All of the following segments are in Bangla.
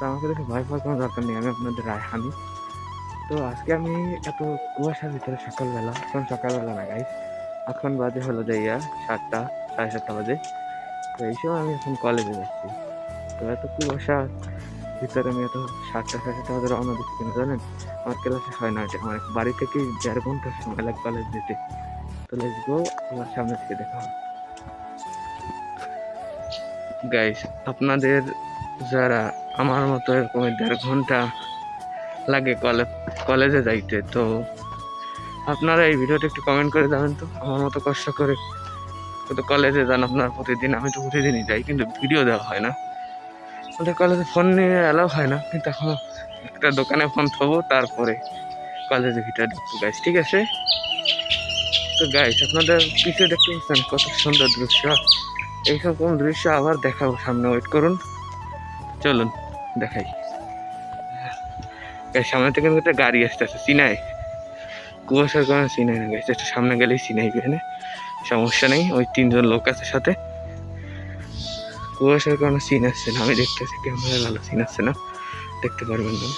তো আমাকে দেখে ভয় পাওয়ার কোনো দরকার নেই, আমি আপনাদের রায়হানি। তো আজকে আমি এত কুয়াশার ভিতরে সকালবেলা, এখন সকালবেলা না গাইস, এখন বাজে হলো যে 7টা, 7:30 বাজে। তো এই সময় আমি এখন কলেজে যাচ্ছি। তো এত কুয়াশা ভিতরে আমি এত 7টা, 7:30 বাজে রওনা দিচ্ছি কেন জানেন? আমার ক্লাসে হয় না, আমার বাড়ি থেকে 1.5 ঘন্টার সময় লাগে কলেজ যেতে। তো লেটস গো, আমার সামনে থেকে দেখা হবে গাইস। আপনাদের যারা আমার মতো এরকম 1.5 ঘন্টা লাগে কলেজে যাইতে, তো আপনারা এই ভিডিওটা একটু কমেন্ট করে যাবেন তো। আমার মতো কষ্ট করে তো কলেজে যান আপনার প্রতিদিন, আমি তো প্রতিদিনই যাই, কিন্তু ভিডিও দেওয়া হয় না। আমাদের কলেজে ফোন নিয়ে অ্যালাউ হয় না, কিন্তু এখন একটা দোকানে ফোন থবো, তারপরে কলেজে ভিডিও ঢুকবো গাইস, ঠিক আছে? তো গাইস, আপনাদের পিছিয়ে দেখতে পাচ্ছেন কত সুন্দর দৃশ্য। এইরকম দৃশ্য আবার দেখাবো সামনে, ওয়েট করুন, চলুন দেখাই। সামনে থেকে একটা গাড়ি আসতেছে, চিনাই কুয়াশার কারণে চিনাই না গাইস, একটু সামনে গেলেই চিনাই, এখানে সমস্যা নেই। ওই 3জন লোক আছে সাথে, কুয়াশার কারণে চিন আসছে না, আমি দেখতেছি ক্যামেরা ভালো চিন আসছে না, দেখতে পারবেন না।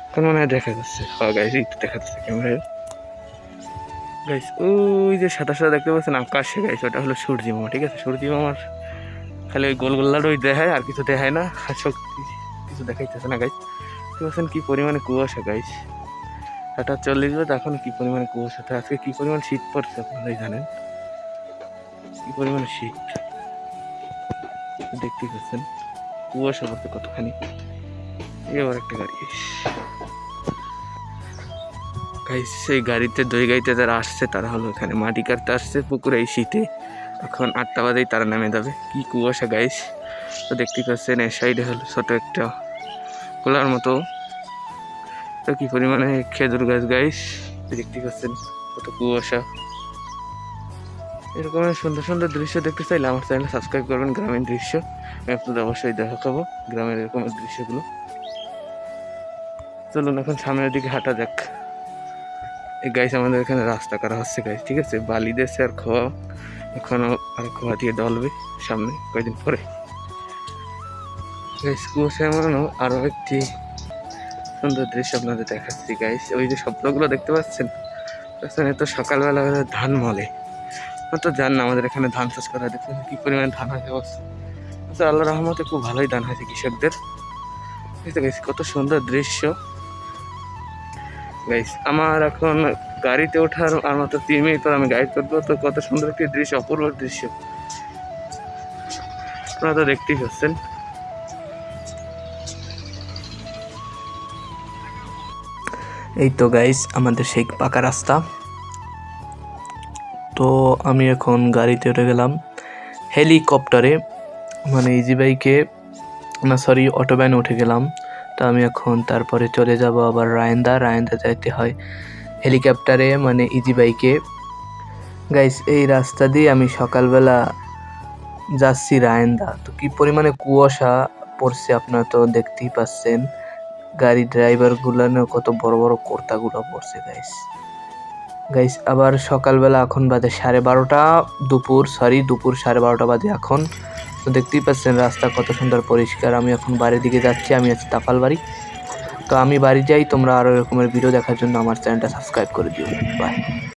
এখন মনে হয় দেখা যাচ্ছে, হ্যাঁ গাইস এই তো দেখা যাচ্ছে ক্যামেরায় গাইস। ওই যে সাদা সাদা দেখতে পাচ্ছেন আকাশে গাইস, ওটা হলো সূর্য মামা, ঠিক আছে? সূর্য মামার খালি ওই গোল গোল্লার ওই দেখায়, আর কিছু দেখায় না, শক্তি কিছু দেখাইতেছে না গাইস। দেখতে পাচ্ছেন কি পরিমাণে কুয়াশা গাইস, 7:40 বাজে, এখন কি পরিমাণে কুয়াশা। আজকে কি পরিমাণ শীত পড়ছে আপনারাই জানেন, কি পরিমাণে শীত দেখতেই পাচ্ছেন, কুয়াশা পড়ছে কতখানি। এবার একটা গাড়ি গাইস, সেই গাড়িতে দুই গাড়িতে যারা আসছে তারা হলো এখানে মাটি কাটতে আসছে পুকুরে এই শীতে। এখন 8টা বাজেই তারা নেমে যাবে। কি কুয়াশা গাইস, তো দেখতেই পাচ্ছেন এর সাইডে হলো ছোট একটা খোলার মতো, তো কি পরিমাণে খেজুর গাছ গাইস, দেখতেই পাচ্ছেন কত কুয়াশা। এরকম সুন্দর সুন্দর দৃশ্য দেখতে চাইলে আমার চ্যানেল সাবস্ক্রাইব করবেন, গ্রামীণ দৃশ্য। আমি আপনাদের অবশ্যই দেখাবো গ্রামের এরকম দৃশ্যগুলো। চলুন এখন সামনের দিকে হাঁটা যাক। এই গাইস আমাদের এখানে রাস্তা করা হচ্ছে গাইস, ঠিক আছে? বালি দিয়েছে আর খোয়া, এখনো আর খোয়া দিয়ে ডলবে সামনে কয়েকদিন পরে গাইস। কুয়াশা এমনও আরো একটি সুন্দর দৃশ্য আপনাদের দেখাচ্ছি গাইস। ওই যে শব্দগুলো দেখতে পাচ্ছেন, তো সকালবেলা ধান মলে, তো জান না আমাদের এখানে ধান চাষ করা, দেখতে কি পরিমাণ ধান হয়েছে অবস্থা। আল্লাহ রহমতে খুব ভালোই ধান হয়েছে কৃষকদের, গাইস কত সুন্দর দৃশ্য গাইস। আমার এখন গাড়িতে ওঠার আর মাত্র 3 মিনিট পর আমি গাড়ি করবো, তো কত সুন্দর একটি দৃশ্য, অপূর্ব দৃশ্য আপনারা তো দেখতেই পাচ্ছেন। এই তো গাইস আমাদের সেই পাকা রাস্তা। তো আমি এখন গাড়িতে উঠে গেলাম হেলিকপ্টারে, মানে ইজি বাইকে না সরি অটো ভ্যানে উঠে গেলাম। তো আমি এখন তারপরে চলে যাব আবার রায়ন্দা যাইতে হয় হেলিকপ্টারে, মানে ইজি বাইকে গাইস। এই রাস্তা দিয়ে আমি সকালবেলা যাচ্ছি রায়ন্দা। তো কি পরিমাণে কুয়াশা পড়ছে আপনারা তো দেখতেই পাচ্ছেন, গাড়ি ড্রাইভার গুলানো কত বড় বড় কর্তাগুলো পড়ছে গাইস। আবার সকালবেলা এখন বাজে 12:30, দুপুর 12:30 বাজে এখন। তো দেখতেই পাচ্ছেন রাস্তা কত সুন্দর পরিষ্কার। আমি এখন বাড়ির দিকে যাচ্ছি, আমি আছি তাপাল বাড়ি। তো আমি বাড়ি যাই, তোমরা আরো এরকমের ভিডিও দেখার জন্য আমার চ্যানেলটা সাবস্ক্রাইব করে দিও। বাই।